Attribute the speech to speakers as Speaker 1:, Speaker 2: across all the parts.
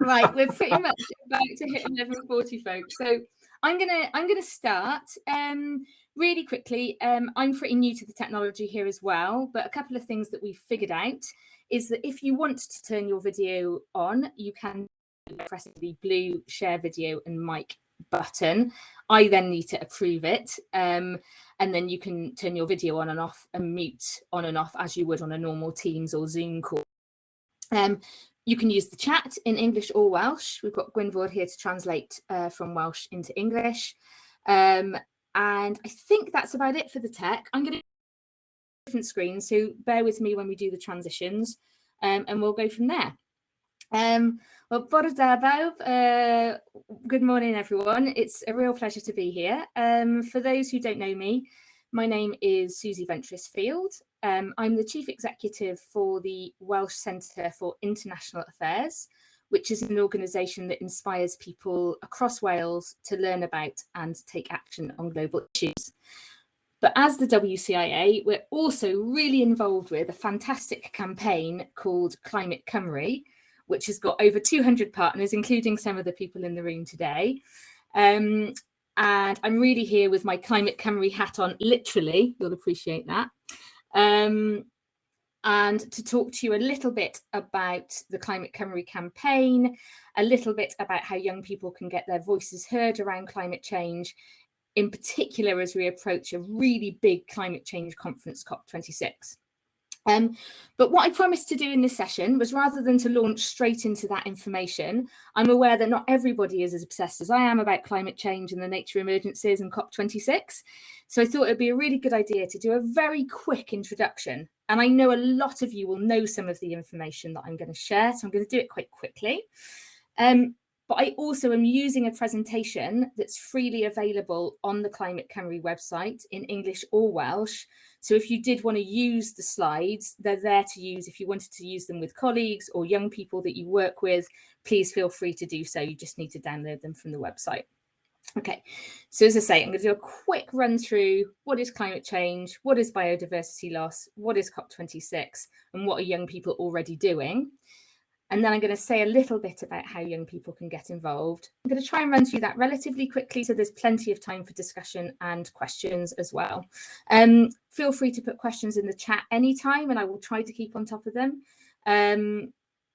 Speaker 1: Right, we're pretty much about to hit 11:40, folks. So I'm gonna start really quickly. I'm pretty new to the technology here as well, but a couple of things that we've figured out is that if you want to turn your video on, you can press the blue share video and mic button. I then need to approve it, and then you can turn your video on and off and mute on and off as you would on a normal Teams or Zoom call. You can use the chat in English or Welsh. We've got Gwynfor here to translate from Welsh into English. And I think that's about it for the tech. I'm going to different screens, so bear with me when we do the transitions, and we'll go from there. Well, bore da bawb. Good morning, everyone. It's a real pleasure to be here. For those who don't know me, my name is Susie Ventris-Field. I'm the Chief Executive for the Welsh Centre for International Affairs, which is an organisation that inspires people across Wales to learn about and take action on global issues. But as the WCIA, we're also really involved with a fantastic campaign called Climate Cymru, which has got over 200 partners, including some of the people in the room today. And I'm really here with my Climate Cymru hat on, literally, you'll appreciate that. And to talk to you a little bit about the Climate Cymru campaign, a little bit about how young people can get their voices heard around climate change, in particular as we approach a really big climate change conference, COP26. But what I promised to do in this session was, rather than to launch straight into that information, I'm aware that not everybody is as obsessed as I am about climate change and the nature emergencies and COP26. So I thought it'd be a really good idea to do a very quick introduction. And I know a lot of you will know some of the information that I'm going to share, so I'm going to do it quite quickly. But I also am using a presentation that's freely available on the Climate Cymru website in English or Welsh. So if you did want to use the slides, they're there to use. If you wanted to use them with colleagues or young people that you work with, please feel free to do so. You just need to download them from the website. Okay, so as I say, I'm going to do a quick run through what is climate change, what is biodiversity loss, what is COP26, and what are young people already doing. And then I'm going to say a little bit about how young people can get involved. I'm going to try and run through that relatively quickly, so there's plenty of time for discussion and questions as well. Feel free to put questions in the chat anytime, and I will try to keep on top of them. And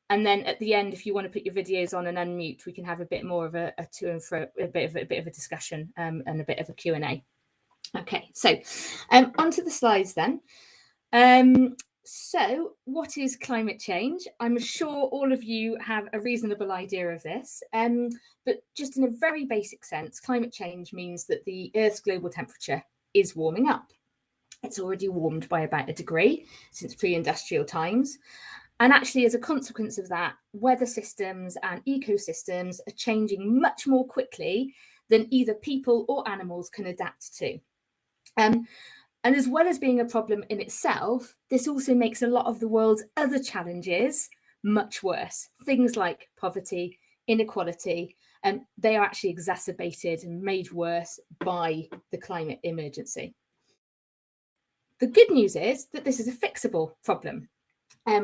Speaker 1: then at the end, if you want to put your videos on and unmute, we can have a bit more of a to and fro, a bit of a discussion and a bit of a Q&A. Okay, so onto the slides then. So what is climate change? I'm sure all of you have a reasonable idea of this, but just in a very basic sense, climate change means that the Earth's global temperature is warming up. It's already warmed by about 1 degree since pre-industrial times. And actually, as a consequence of that, weather systems and ecosystems are changing much more quickly than either people or animals can adapt to. And as well as being a problem in itself, this also makes a lot of the world's other challenges much worse. Things like poverty, inequality, and they are actually exacerbated and made worse by the climate emergency. The good news is that this is a fixable problem.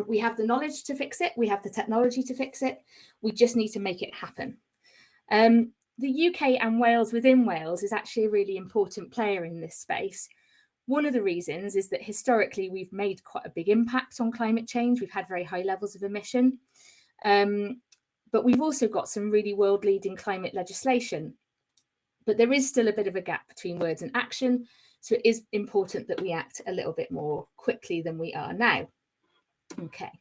Speaker 1: We have the knowledge to fix it. We have the technology to fix it. We just need to make it happen. The UK and Wales within Wales is actually a really important player in this space. One of the reasons is that historically we've made quite a big impact on climate change. We've had very high levels of emission, but we've also got some really world-leading climate legislation. But there is still a bit of a gap between words and action, so it is important that we act a little bit more quickly than we are now. Okay.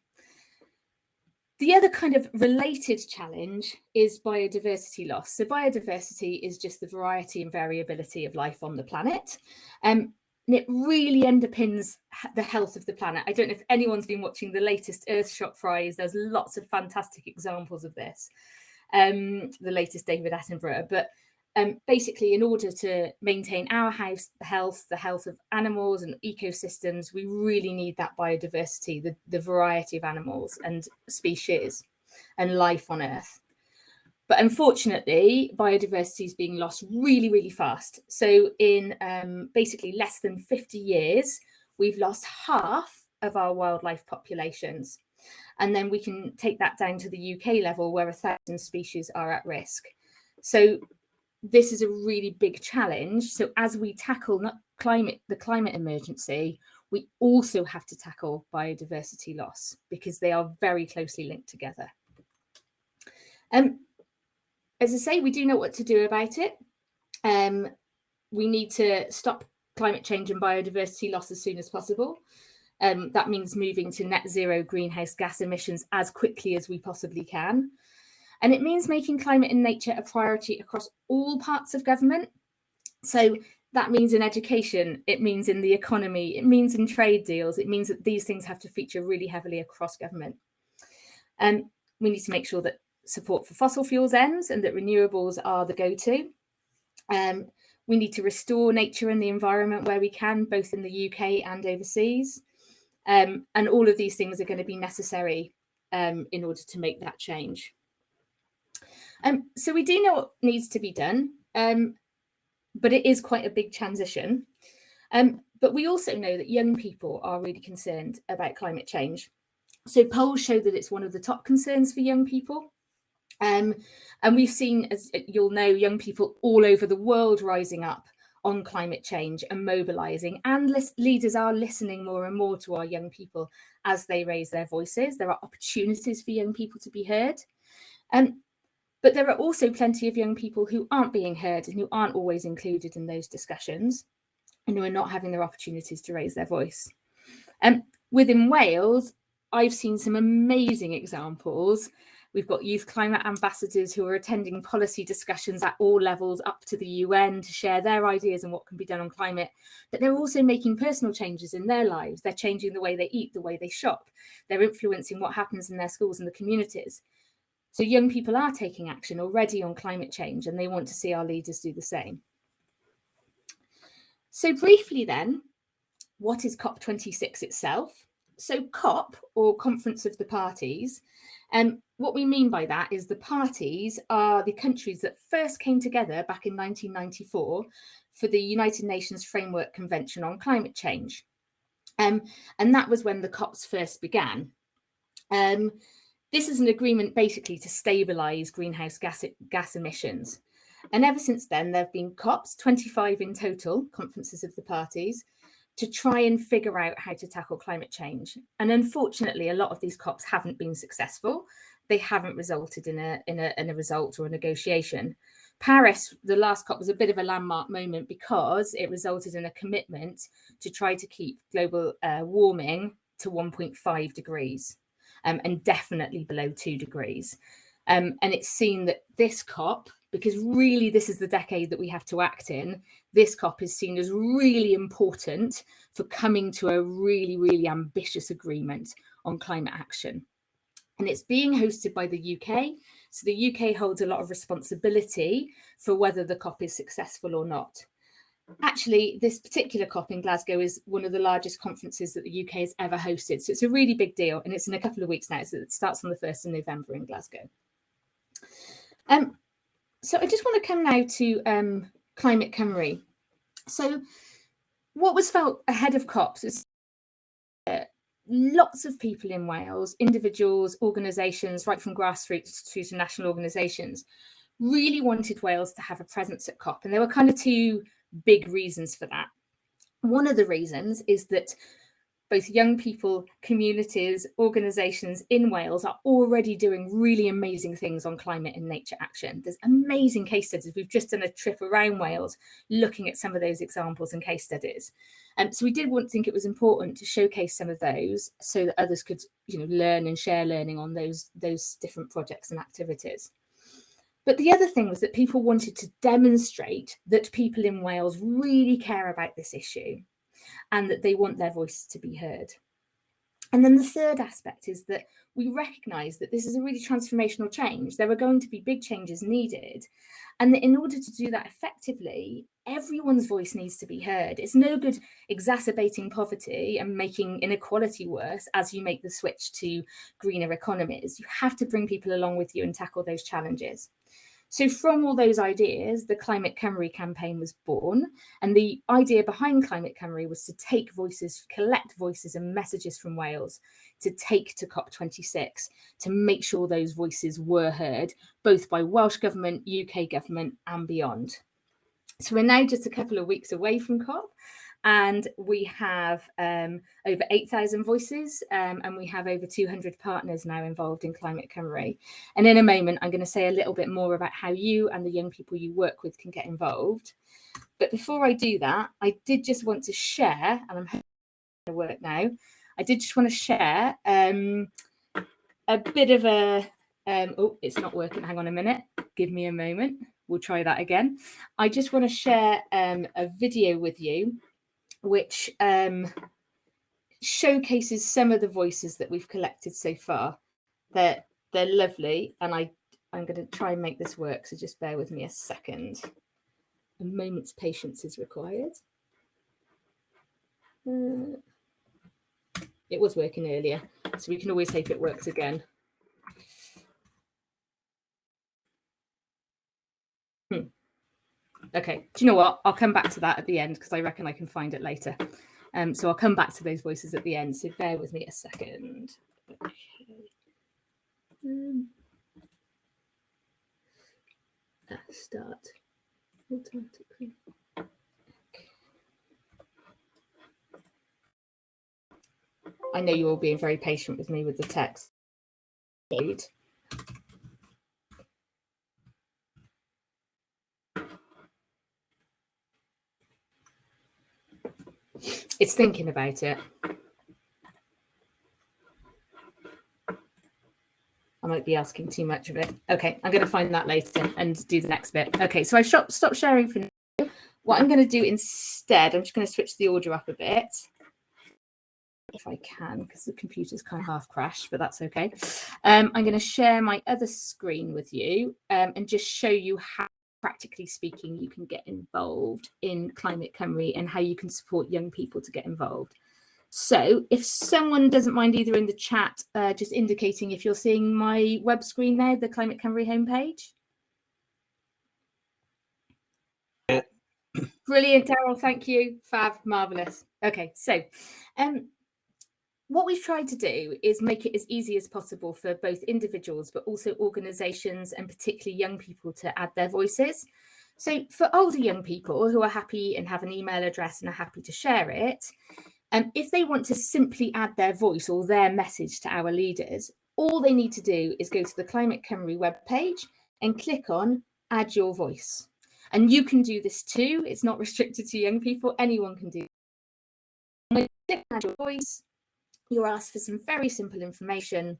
Speaker 1: The other kind of related challenge is biodiversity loss. So biodiversity is just the variety and variability of life on the planet. And it really underpins the health of the planet. I don't know if anyone's been watching the latest Earthshot Prize. There's lots of fantastic examples of this, the latest David Attenborough. But basically, in order to maintain our health, the health of animals and ecosystems, we really need that biodiversity, the variety of animals and species and life on Earth. But unfortunately, biodiversity is being lost really, really fast. So in basically less than 50 years, we've lost half of our wildlife populations. And then we can take that down to the UK level where 1,000 species are at risk. So this is a really big challenge. So as we tackle the climate emergency, we also have to tackle biodiversity loss because they are very closely linked together. As I say, we do know what to do about it. We need to stop climate change and biodiversity loss as soon as possible. That means moving to net zero greenhouse gas emissions as quickly as we possibly can. And it means making climate and nature a priority across all parts of government. So that means in education, it means in the economy, it means in trade deals, it means that these things have to feature really heavily across government. We need to make sure that support for fossil fuels ends and that renewables are the go-to. We need to restore nature and the environment where we can, both in the UK and overseas. And all of these things are going to be necessary in order to make that change. So we do know what needs to be done, but it is quite a big transition. But we also know that young people are really concerned about climate change. So polls show that it's one of the top concerns for young people. And we've seen, as you'll know, young people all over the world rising up on climate change and mobilising, and leaders are listening more and more to our young people as they raise their voices. There are opportunities for young people to be heard. But there are also plenty of young people who aren't being heard and who aren't always included in those discussions and who are not having their opportunities to raise their voice. Within Wales, I've seen some amazing examples. We've got youth climate ambassadors who are attending policy discussions at all levels up to the UN to share their ideas on what can be done on climate. But they're also making personal changes in their lives. They're changing the way they eat, the way they shop. They're influencing what happens in their schools and the communities. So young people are taking action already on climate change, and they want to see our leaders do the same. So briefly then, what is COP26 itself? So COP, or Conference of the Parties, what we mean by that is the parties are the countries that first came together back in 1994 for the United Nations Framework Convention on Climate Change. And that was when the COPs first began. This is an agreement basically to stabilise greenhouse gas emissions. And ever since then, there have been COPs, 25 in total, conferences of the parties, to try and figure out how to tackle climate change. And unfortunately, a lot of these COPs haven't been successful. They haven't resulted in a result or a negotiation. Paris, the last COP, was a bit of a landmark moment because it resulted in a commitment to try to keep global warming to 1.5 degrees. And definitely below 2 degrees. And it's seen that this COP, because really this is the decade that we have to act in, this COP is seen as really important for coming to a really, really ambitious agreement on climate action. And it's being hosted by the UK. So the UK holds a lot of responsibility for whether the COP is successful or not. Actually, this particular COP in Glasgow is one of the largest conferences that the UK has ever hosted. So it's a really big deal, and it's in a couple of weeks now. So it starts on the 1st of November in Glasgow. So I just want to come now to Climate Cymru. So what was felt ahead of COPs is lots of people in Wales, individuals, organisations, right from grassroots through to national organisations, really wanted Wales to have a presence at COP. And there were kind of two big reasons for that. One of the reasons is that both young people, communities, organisations in Wales are already doing really amazing things on climate and nature action. There's amazing case studies. We've just done a trip around Wales looking at some of those examples and case studies. So we did think it was important to showcase some of those so that others could, learn and share learning on those different projects and activities. But the other thing was that people wanted to demonstrate that people in Wales really care about this issue and that they want their voices to be heard. And then the third aspect is that we recognise that this is a really transformational change. There are going to be big changes needed. And that in order to do that effectively, everyone's voice needs to be heard. It's no good exacerbating poverty and making inequality worse as you make the switch to greener economies. You have to bring people along with you and tackle those challenges. So from all those ideas, the Climate Cymru campaign was born. And the idea behind Climate Cymru was to take voices, collect voices and messages from Wales to take to COP26 to make sure those voices were heard, both by Welsh Government, UK Government and beyond. So we're now just a couple of weeks away from COP. And we have over 8,000 voices and we have over 200 partners now involved in Climate Cymru. And in a moment, I'm going to say a little bit more about how you and the young people you work with can get involved. But before I do that, I did just want to share, and I'm hoping to work now, I did just want to share a bit of a, oh, it's not working. Hang on a minute. Give me a moment. We'll try that again. I just want to share a video with you which showcases some of the voices that we've collected so far. They're lovely, and I'm going to try and make this work, so just bear with me a second. A moment's patience is required. It was working earlier, so we can always hope it works again. Okay, do you know what? I'll come back to that at the end because I reckon I can find it later. So I'll come back to those voices at the end. So bear with me a second. Start automatically. Okay. I know you're all being very patient with me with the text. It's thinking about it. I might be asking too much of it. Okay, I'm going to find that later and do the next bit. Okay, so I've stopped sharing for now. What I'm going to do instead, I'm just going to switch the audio up a bit. If I can, because the computer's kind of half crashed, but that's okay. I'm going to share my other screen with you and just show you how, practically speaking, you can get involved in Climate Cymru and how you can support young people to get involved. So if someone doesn't mind either in the chat, just indicating if you're seeing my web screen there, the Climate Cymru homepage. Yeah. Brilliant, Daryl, thank you. Fab, marvellous. Okay, so what we've tried to do is make it as easy as possible for both individuals, but also organisations and particularly young people to add their voices. So for older young people who are happy and have an email address and are happy to share it, if they want to simply add their voice or their message to our leaders, all they need to do is go to the Climate Cymru webpage and click on Add Your Voice. And you can do this too. It's not restricted to young people. Anyone can do it. When you click Add Your Voice, you're asked for some very simple information,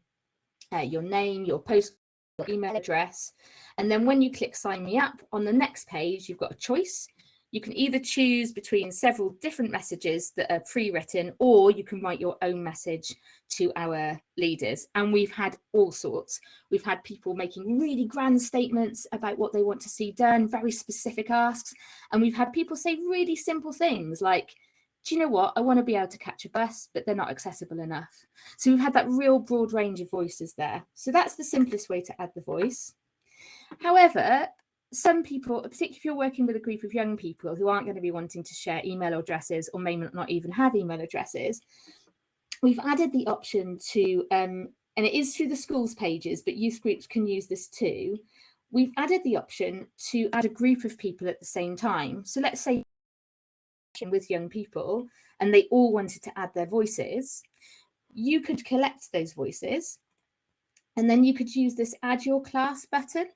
Speaker 1: your name, your post, your email address. And then when you click Sign Me Up, on the next page, you've got a choice. You can either choose between several different messages that are pre-written, or you can write your own message to our leaders. And we've had all sorts. We've had people making really grand statements about what they want to see done, very specific asks. And we've had people say really simple things like, do you know what? I want to be able to catch a bus, but they're not accessible enough. So we've had that real broad range of voices there. So that's the simplest way to add the voice. However, some people, particularly if you're working with a group of young people who aren't going to be wanting to share email addresses or may not even have email addresses, we've added the option to, and it is through the schools pages, but youth groups can use this too. We've added the option to add a group of people at the same time. So let's say with young people and they all wanted to add their voices, you could collect those voices and then you could use this Add Your Class button.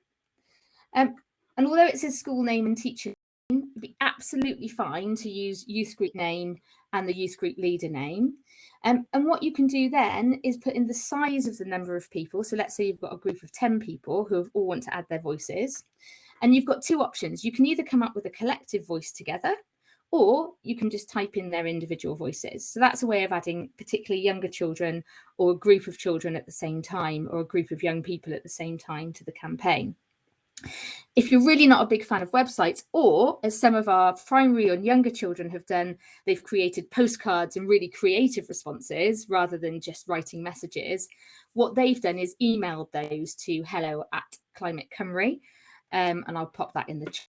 Speaker 1: And although it says school name and teacher name, it'd be absolutely fine to use youth group name and the youth group leader name. And what you can do then is put in the size of the number of people. So let's say you've got a group of 10 people who all want to add their voices. And you've got two options. You can either come up with a collective voice together, or you can just type in their individual voices. So that's a way of adding particularly younger children or a group of children at the same time, or a group of young people at the same time to the campaign. If you're really not a big fan of websites, or as some of our primary and younger children have done, they've created postcards and really creative responses rather than just writing messages, what they've done is emailed those to hello@Climate Cymru. and I'll pop that in the chat.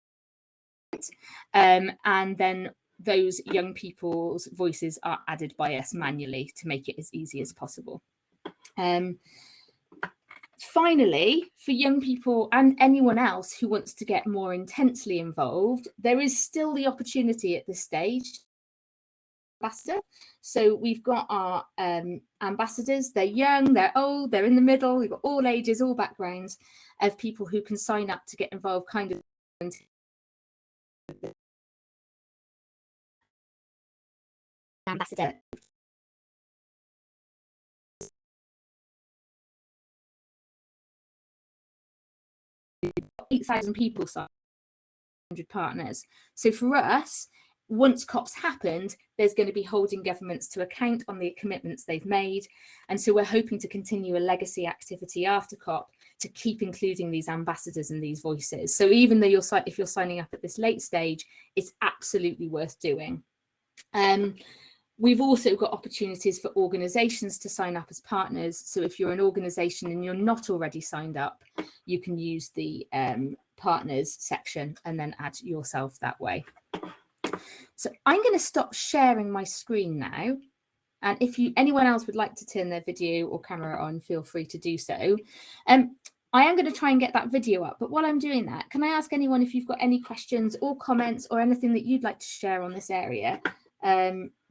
Speaker 1: And then those young people's voices are added by us manually to make it as easy as possible. Finally, for young people and anyone else who wants to get more intensely involved, there is still the opportunity at this stage. Ambassador. So we've got our ambassadors. They're young, they're old, they're in the middle. We've got all ages, all backgrounds of people who can sign up to get involved kind of ambassador. 8,000 people signed, 100 partners. So for us, once COP's happened, there's going to be holding governments to account on the commitments they've made. And so we're hoping to continue a legacy activity after COP to keep including these ambassadors and these voices. So even though if you're signing up at this late stage, it's absolutely worth doing. We've also got opportunities for organisations to sign up as partners. So if you're an organisation and you're not already signed up, you can use the partners section and then add yourself that way. So I'm going to stop sharing my screen now. And if anyone else would like to turn their video or camera on, feel free to do so. I am going to try and get that video up, but while I'm doing that, can I ask anyone if you've got any questions or comments or anything that you'd like to share on this area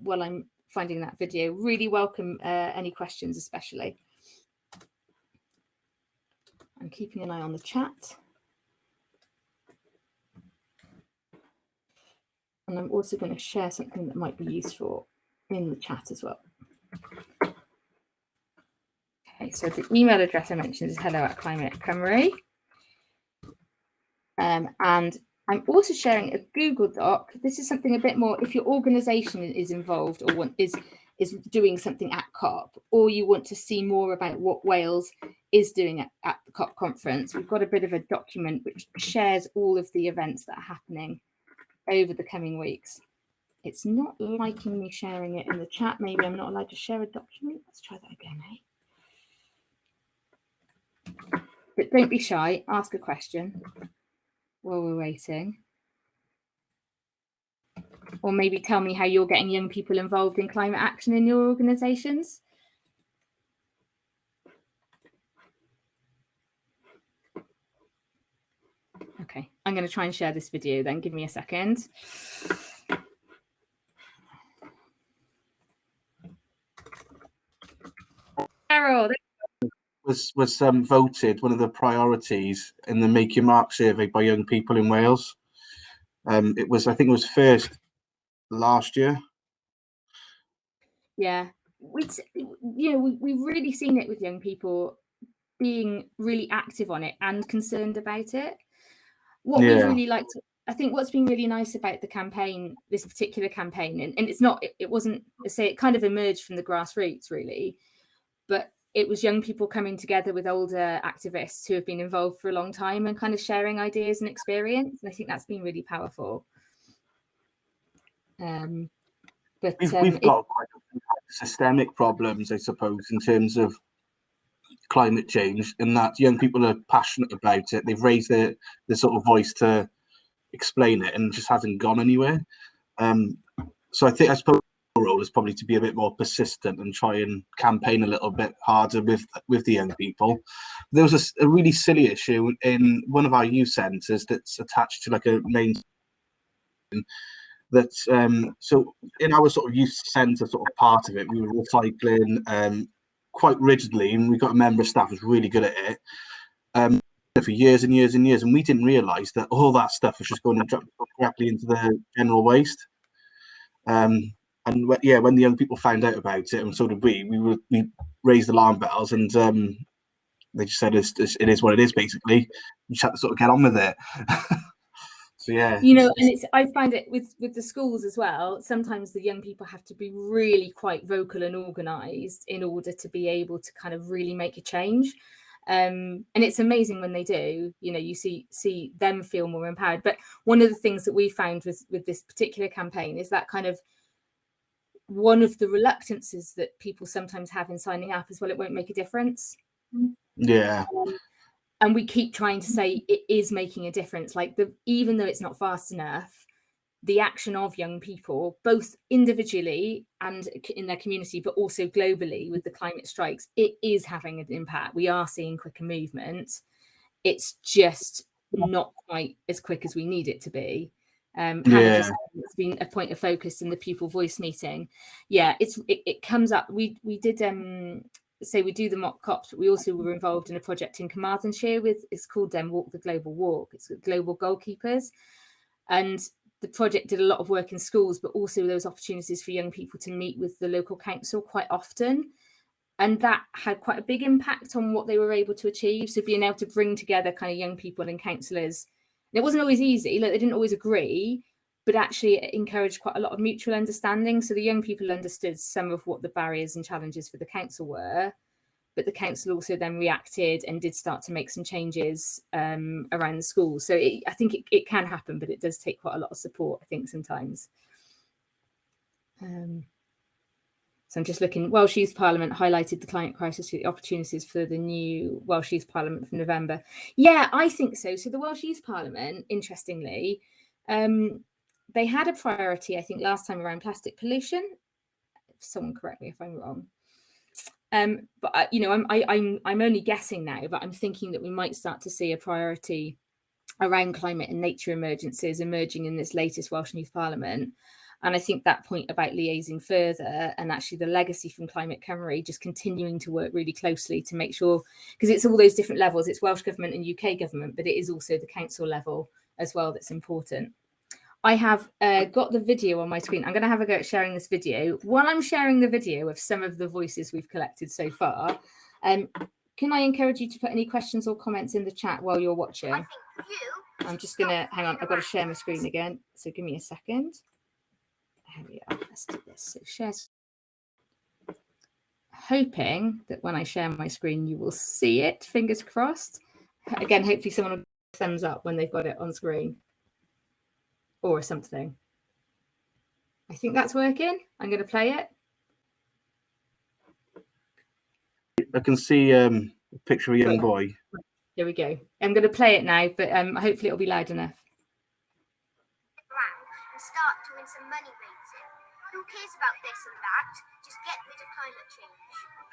Speaker 1: while I'm finding that video? Really welcome any questions, especially. I'm keeping an eye on the chat. And I'm also going to share something that might be useful in the chat as well. Okay, so the email address I mentioned is hello@Climate Cymru. And I'm also sharing a Google Doc. This is something a bit more, if your organisation is involved or is doing something at COP, or you want to see more about what Wales is doing at the COP conference, we've got a bit of a document which shares all of the events that are happening over the coming weeks. It's not liking me sharing it in the chat. Maybe I'm not allowed to share a document. Let's try that again, eh? But don't be shy, ask a question while we're waiting. Or maybe tell me how you're getting young people involved in climate action in your organisations. Okay, I'm going to try and share this video then. Give me a second. Carol,
Speaker 2: was voted one of the priorities in the Make Your Mark survey by young people in Wales. I think it was first last year.
Speaker 1: Yeah, we've really seen it with young people being really active on it and concerned about it. What we've really liked, I think what's been really nice about the campaign, this particular campaign, and it wasn't, it kind of emerged from the grassroots really, but it was young people coming together with older activists who have been involved for a long time and kind of sharing ideas and experience. And I think that's been really powerful. But
Speaker 2: we've got quite a few systemic problems, I suppose, in terms of climate change, and that young people are passionate about it. They've raised their sort of voice to explain it, and it just hasn't gone anywhere. So I suppose our role is probably to be a bit more persistent and try and campaign a little bit harder with the young people. There was a really silly issue in one of our youth centres that's attached to like a main that so in our sort of youth centre sort of part of it, we were recycling quite rigidly, and we got a member of staff who's really good at it for years and years and years, and we didn't realise that all that stuff was just going directly into the general waste. And when the young people found out about it, and so did we raised alarm bells, and they just said it is what it is. Basically, you just have to sort of get on with it. So yeah,
Speaker 1: and I find it with the schools as well. Sometimes the young people have to be really quite vocal and organised in order to be able to kind of really make a change. And it's amazing when they do. You see them feel more empowered. But one of the things that we found with this particular campaign is that kind of one of the reluctances that people sometimes have in signing up is, well, it won't make a difference.
Speaker 2: Yeah.
Speaker 1: And we keep trying to say it is making a difference. Like even though it's not fast enough, the action of young people, both individually and in their community, but also globally with the climate strikes, it is having an impact. We are seeing quicker movement. It's just not quite as quick as we need it to be. Hannah just said it's been a point of focus in the pupil voice meeting. Yeah, it comes up. We did say we do the mock COPs, but we also were involved in a project in Carmarthenshire it's called Walk the Global Walk. It's global goalkeepers, and the project did a lot of work in schools, but also those opportunities for young people to meet with the local council quite often. And that had quite a big impact on what they were able to achieve. So being able to bring together kind of young people and councillors, and it wasn't always easy, like they didn't always agree, but actually it encouraged quite a lot of mutual understanding. So the young people understood some of what the barriers and challenges for the council were, but the council also then reacted and did start to make some changes around the schools. So I think it can happen, but it does take quite a lot of support, I think, sometimes. So I'm just looking, Welsh Youth Parliament highlighted the climate crisis opportunities for the new Welsh Youth Parliament from November. Yeah, I think so. So the Welsh Youth Parliament, interestingly, they had a priority, I think, last time around plastic pollution. Someone correct me if I'm wrong. But you know, I'm only guessing now, but I'm thinking that we might start to see a priority around climate and nature emergencies emerging in this latest Welsh Youth Parliament. And I think that point about liaising further and actually the legacy from Climate Cymru, just continuing to work really closely to make sure, because it's all those different levels, it's Welsh Government and UK Government, but it is also the council level as well that's important. I have got the video on my screen. I'm going to have a go at sharing this video. While I'm sharing the video of some of the voices we've collected so far, can I encourage you to put any questions or comments in the chat while you're watching? I'm just going to, hang on, I've got to share my screen again. So give me a second. Here we are. Let's do this. So share. Hoping that when I share my screen, you will see it. Fingers crossed. Again, hopefully someone will give a thumbs up when they've got it on screen or something. I think that's working. I'm going to play it.
Speaker 3: I can see a picture of a young boy.
Speaker 1: Here we go. I'm going to play it now, but hopefully it'll be loud enough.
Speaker 4: And start doing some money raising. Who cares about this and that? Just get rid of climate change.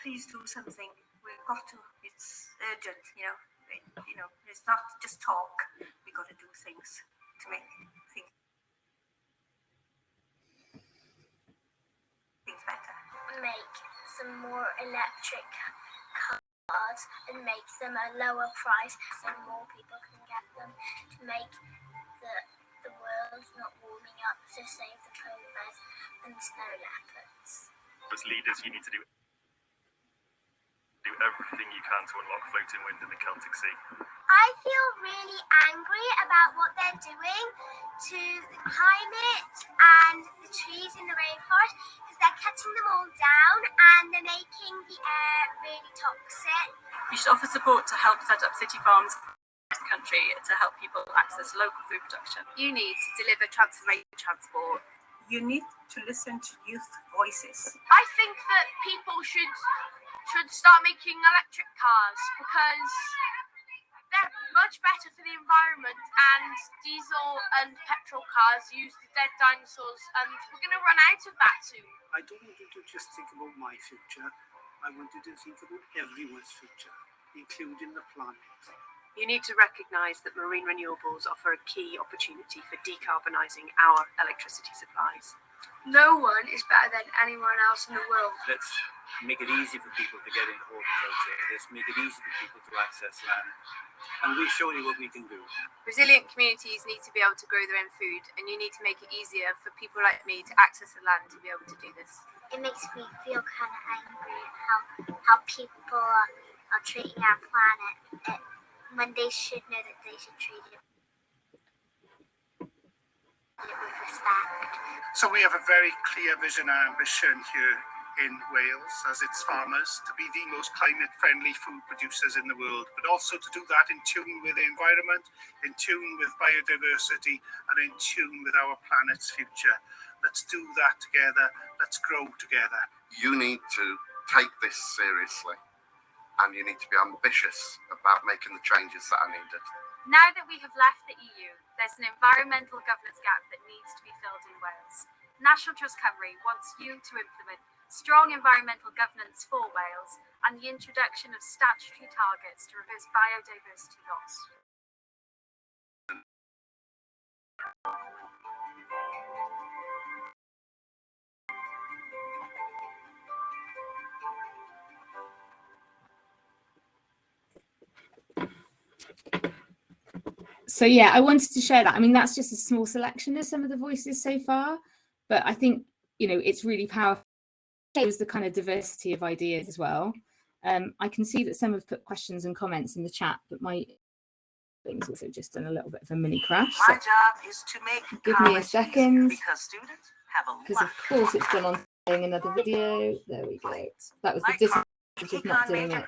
Speaker 5: Please do something. We've got to. It's urgent, you know. It's not just talk. We've got to do things to make things better.
Speaker 4: Make some more electric cars and make them a lower price so more people can get them, to make the world not warming up, to save the polar bears and snow leopards.
Speaker 6: As leaders, you need to do everything you can to unlock floating wind in the Celtic Sea.
Speaker 4: I feel really angry about what they're doing to the climate and the trees in the rainforest, because they're cutting them all down and they're making the air really toxic.
Speaker 5: You should offer support to help set up city farms across the country to help people access local food production.
Speaker 7: You need to deliver transformation transport.
Speaker 5: You need to listen to youth voices.
Speaker 7: I think that people should start making electric cars because they're much better for the environment, and diesel and petrol cars use the dead dinosaurs, and we're going to run out of that soon.
Speaker 8: I don't want you to just think about my future. I want you to think about everyone's future, including the planet.
Speaker 9: You need to recognise that marine renewables offer a key opportunity for decarbonising our electricity supplies.
Speaker 7: No one is better than anyone else in the world.
Speaker 10: Let's make it easy for people to get into horticulture. Let's make it easy for people to access land. And we'll show you what we can do.
Speaker 7: Resilient communities need to be able to grow their own food, and you need to make it easier for people like me to access the land to be able to do this.
Speaker 4: It makes me feel kind of angry at how people are treating our planet when they should know that they should treat it with respect.
Speaker 8: So we have a very clear vision and ambition here in Wales as its farmers to be the most climate-friendly food producers in the world, but also to do that in tune with the environment, in tune with biodiversity, and in tune with our planet's future. Let's do that together. Let's grow together.
Speaker 11: You need to take this seriously. and you need to be ambitious about making the changes that are needed.
Speaker 12: Now that we have left the EU, there's an environmental governance gap that needs to be filled in Wales. National Trust Cymru wants you to implement strong environmental governance for Wales and the introduction of statutory targets to reverse biodiversity loss.
Speaker 1: So yeah, I wanted to share that. I mean, that's just a small selection of some of the voices so far, but I think, you know, it's really powerful. It shows the kind of diversity of ideas as well. I can see that some have put questions and comments in the chat, but my thing's also just done a little bit of a mini crash. So
Speaker 13: my job is to make
Speaker 1: give me a second,
Speaker 13: because students have a
Speaker 1: because of course it's gone on playing another video. There we go. That was the disadvantage of not doing it.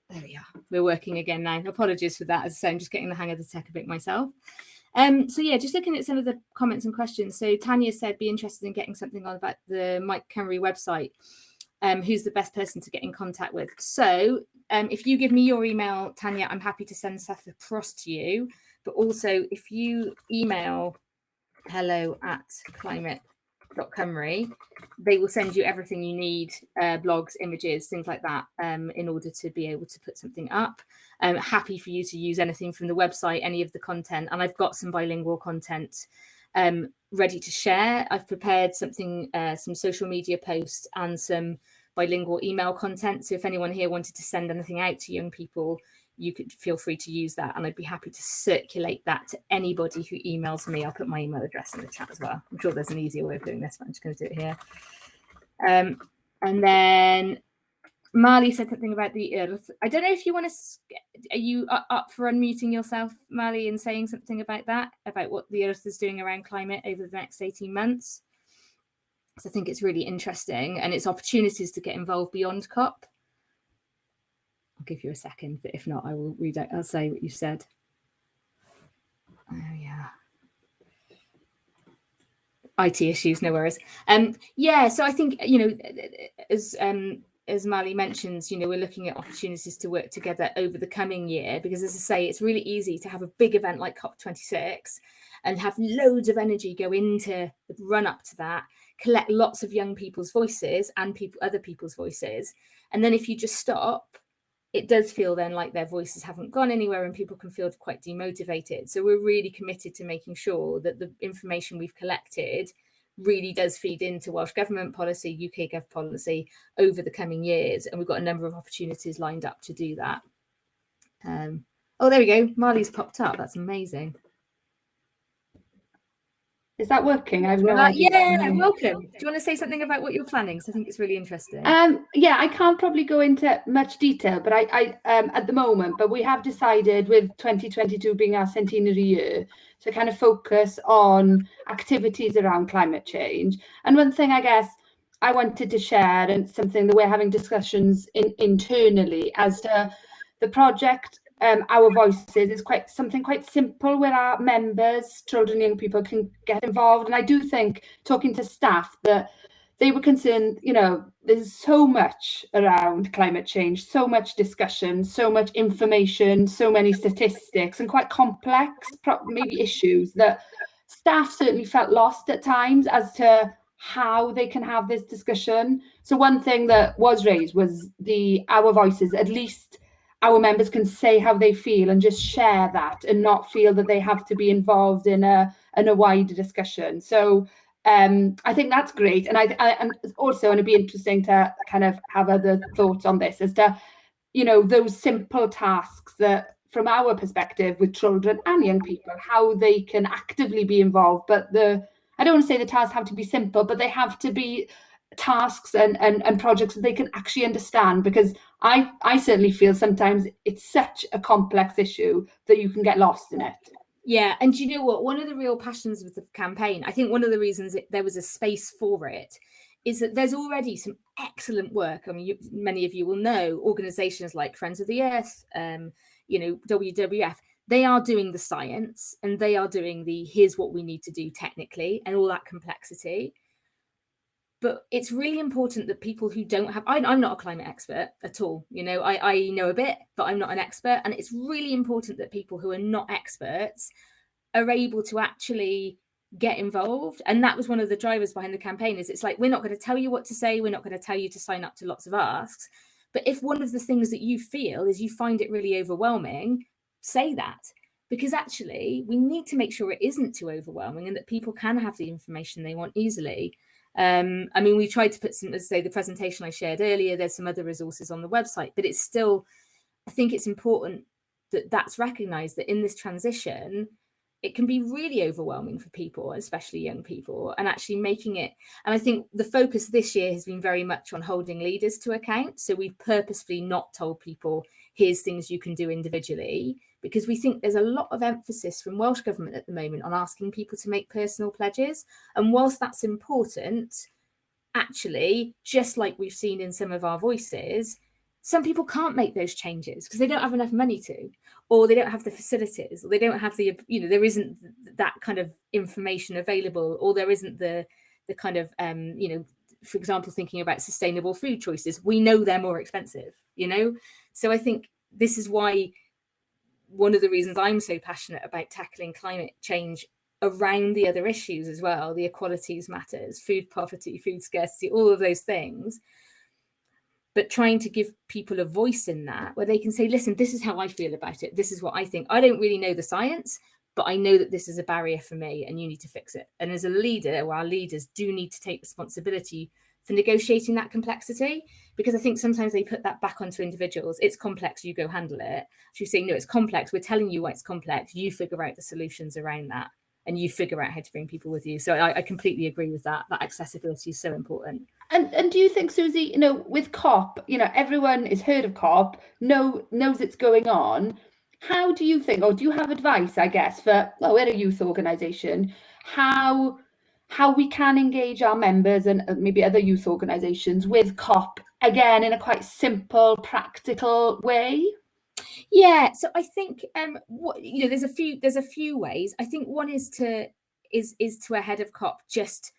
Speaker 1: There we are. We're working again now. Apologies for that. As I say, I'm just getting the hang of the tech a bit myself. So yeah, just looking at some of the comments and questions. So Tanya said, be interested in getting something on about the Mae Cymru website. Who's the best person to get in contact with? So if you give me your email, Tanya, I'm happy to send stuff across to you. But also if you email hello@climate.cymru, they will send you everything you need, blogs, images, things like that, in order to be able to put something up. Happy for you to use anything from the website, any of the content. And I've got some bilingual content ready to share. I've prepared something, some social media posts and some bilingual email content. So if anyone here wanted to send anything out to young people, you could feel free to use that. And I'd be happy to circulate that to anybody who emails me. I'll put my email address in the chat as well. I'm sure there's an easier way of doing this, but I'm just going to do it here. And then Marley said something about the earth. I don't know if you want to, are you up for unmuting yourself, Marley, and saying something about that, about what the earth is doing around climate over the next 18 months? So I think it's really interesting, and it's opportunities to get involved beyond COP. I'll give you a second, but if not, I will read out, I'll say what you said. Oh yeah. IT issues, no worries. Yeah, so I think, you know, as Marley mentions, you know, we're looking at opportunities to work together over the coming year, because as I say, it's really easy to have a big event like COP26 and have loads of energy go into the run up to that, collect lots of young people's voices and other people's voices. And then if you just stop, it does feel then like their voices haven't gone anywhere and people can feel quite demotivated. So we're really committed to making sure that the information we've collected really does feed into Welsh Government policy, UK Gov policy over the coming years. And we've got a number of opportunities lined up to do that. Oh, there we go. Marley's popped up. That's amazing.
Speaker 14: Is that working? I have no idea.
Speaker 1: Yeah, welcome. Do you want to say something about what you're planning? So I think it's really interesting.
Speaker 14: Yeah, I can't probably go into much detail, but I at the moment, but we have decided with 2022 being our centenary year to kind of focus on activities around climate change. And one thing I guess I wanted to share, and something that we're having discussions internally as to the project, Our Voices is something quite simple where our members, children, young people can get involved. And I do think, talking to staff, that they were concerned, you know, there's so much around climate change, so much discussion, so much information, so many statistics and quite complex maybe issues that staff certainly felt lost at times as to how they can have this discussion. So one thing that was raised was Our Voices, at least our members can say how they feel and just share that and not feel that they have to be involved in a wider discussion. So I think that's great. And and also it'd be interesting to kind of have other thoughts on this as to, you know, those simple tasks that from our perspective with children and young people, how they can actively be involved. But I don't want to say the tasks have to be simple, but they have to be tasks and projects that they can actually understand, because I certainly feel sometimes it's such a complex issue that you can get lost in it.
Speaker 1: Yeah, and do you know what? One of the real passions with the campaign, I think one of the reasons there was a space for it, is that there's already some excellent work. I mean, many of you will know organisations like Friends of the Earth, you know, WWF. They are doing the science and they are doing here's what we need to do technically and all that complexity. But it's really important that people who don't have, I'm not a climate expert at all, you know, I know a bit, but I'm not an expert. And it's really important that people who are not experts are able to actually get involved. And that was one of the drivers behind the campaign. Is it's like, we're not going to tell you what to say, we're not going to tell you to sign up to lots of asks, but if one of the things that you feel is you find it really overwhelming, say that, because actually we need to make sure it isn't too overwhelming and that people can have the information they want easily. I mean, we tried to put some, as say, the presentation I shared earlier, there's some other resources on the website, but it's still, I think it's important that that's recognized, that in this transition, it can be really overwhelming for people, especially young people, and actually making it. And I think the focus this year has been very much on holding leaders to account. So we've purposefully not told people, here's things you can do individually, because we think there's a lot of emphasis from Welsh Government at the moment on asking people to make personal pledges. And whilst that's important, actually, just like we've seen in some of our voices, some people can't make those changes because they don't have enough money to, or they don't have the facilities, or they don't have the, you know, there isn't that kind of information available, or there isn't the kind of, you know, for example, thinking about sustainable food choices, we know they're more expensive, you know? So I think this is why one of the reasons I'm so passionate about tackling climate change around the other issues as well, the equalities matters, food poverty, food scarcity, all of those things, but trying to give people a voice in that where they can say, listen, this is how I feel about it. This is what I think. I don't really know the science, but I know that this is a barrier for me and you need to fix it. And as a leader, or our leaders do need to take responsibility for negotiating that complexity, because I think sometimes they put that back onto individuals. It's complex, you go handle it. So you say, no, it's complex. We're telling you why it's complex. You figure out the solutions around that and you figure out how to bring people with you. So I completely agree with that. That accessibility is so important.
Speaker 14: And do you think, Susie, you know, with COP, you know, everyone has heard of COP, knows it's going on. How do you think, or do you have advice, I guess, for, well, we're a youth organisation, how we can engage our members and maybe other youth organisations with COP, again, in a quite simple, practical way?
Speaker 1: Yeah, so I think you know, there's a few ways. I think one is to ahead of COP just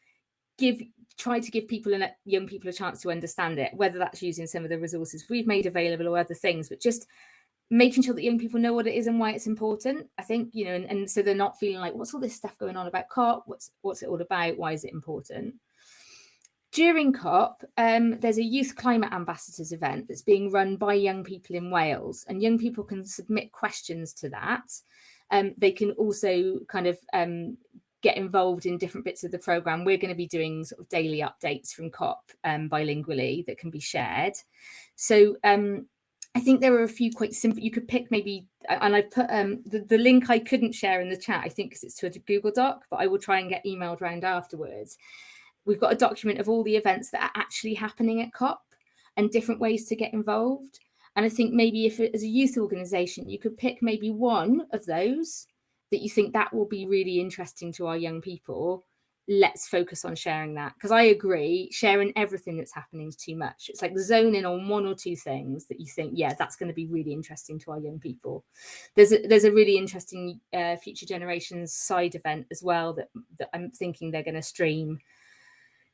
Speaker 1: try to give people and young people a chance to understand it, whether that's using some of the resources we've made available or other things, but just making sure that young people know what it is and why it's important. I think, you know, and so they're not feeling like, what's all this stuff going on about COP? What's it all about? Why is it important? During COP, there's a Youth Climate Ambassadors event that's being run by young people in Wales, and young people can submit questions to that. They can also kind of get involved in different bits of the programme. We're going to be doing sort of daily updates from COP bilingually that can be shared. So I think there are a few quite simple, you could pick maybe, and I've put the link I couldn't share in the chat, I think, because it's to a Google Doc, but I will try and get emailed around afterwards. We've got a document of all the events that are actually happening at COP and different ways to get involved. And I think maybe if as a youth organisation, you could pick maybe one of those that you think that will be really interesting to our young people. Let's focus on sharing that, because I agree, sharing everything that's happening is too much. It's like zoning on one or two things that you think, yeah, that's going to be really interesting to our young people. There's a really interesting Future Generations side event as well that I'm thinking they're going to stream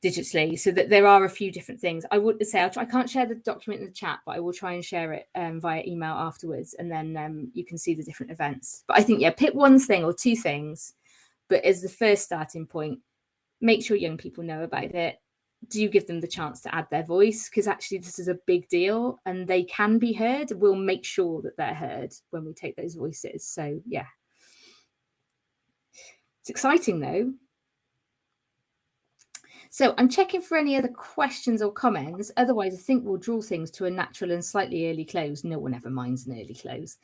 Speaker 1: digitally, so that there are a few different things. I would say I can't share the document in the chat, but I will try and share it via email afterwards, and then you can see the different events. But I think, yeah, pick one thing or two things, but as the first starting point, make sure young people know about it. Do give them the chance to add their voice, because actually this is a big deal and they can be heard. We'll make sure that they're heard when we take those voices. So yeah, it's exciting though. So I'm checking for any other questions or comments. Otherwise, I think we'll draw things to a natural and slightly early close. No one ever minds an early close.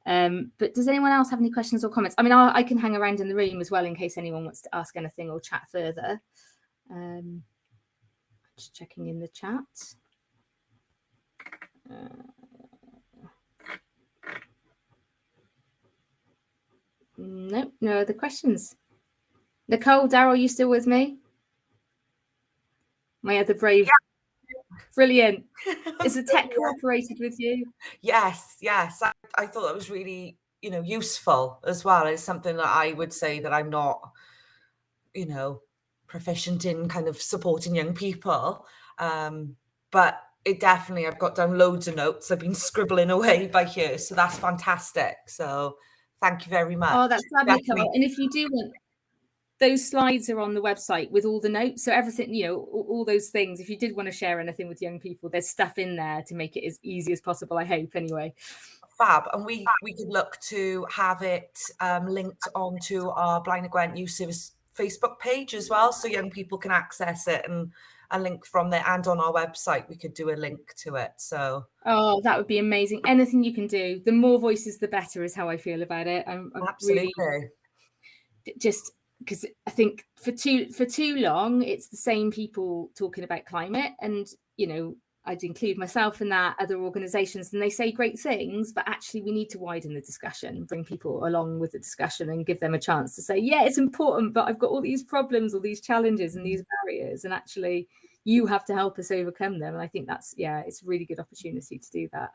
Speaker 1: But does anyone else have any questions or comments? I mean, I can hang around in the room as well in case anyone wants to ask anything or chat further. Just checking in the chat. No other questions. Nicole, Daryl, you still with me? My other brave. Yeah. Brilliant. Is the tech cooperated with you?
Speaker 15: Yes. I thought that was really, useful as well. It's something that I would say that I'm not, proficient in kind of supporting young people. But it definitely, I've got down loads of notes. I've been scribbling away by here. So that's fantastic. So thank you very much.
Speaker 1: Oh, that's lovely, Carol. And if you do want, those slides are on the website with all the notes. So everything, you know, all those things, if you did want to share anything with young people, there's stuff in there to make it as easy as possible, I hope, anyway.
Speaker 15: Fab. And we could look to have it linked onto our Blaen y Gwent Youth Service Facebook page as well, so young people can access it, and a link from there, and on our website we could do a link to it. So
Speaker 1: that would be amazing. Anything you can do, the more voices the better, is how I feel about it. I'm
Speaker 15: absolutely
Speaker 1: really, just because I think for too long it's the same people talking about climate, and you know, I'd include myself in that, other organisations, and they say great things, but actually we need to widen the discussion, bring people along with the discussion and give them a chance to say, yeah, it's important, but I've got all these problems, all these challenges and these barriers, and actually you have to help us overcome them. And I think that's, it's a really good opportunity to do that.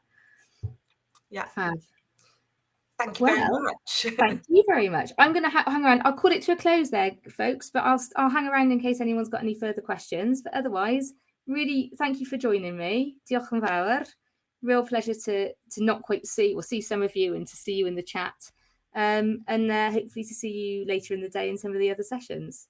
Speaker 15: Yeah.
Speaker 1: Thank
Speaker 15: you very much.
Speaker 1: Thank you very much. I'm going to hang around. I'll call it to a close there, folks, but I'll hang around in case anyone's got any further questions. But otherwise, really, thank you for joining me. Diolch yn fawr. Real pleasure to not quite see some of you and to see you in the chat. And hopefully to see you later in the day in some of the other sessions.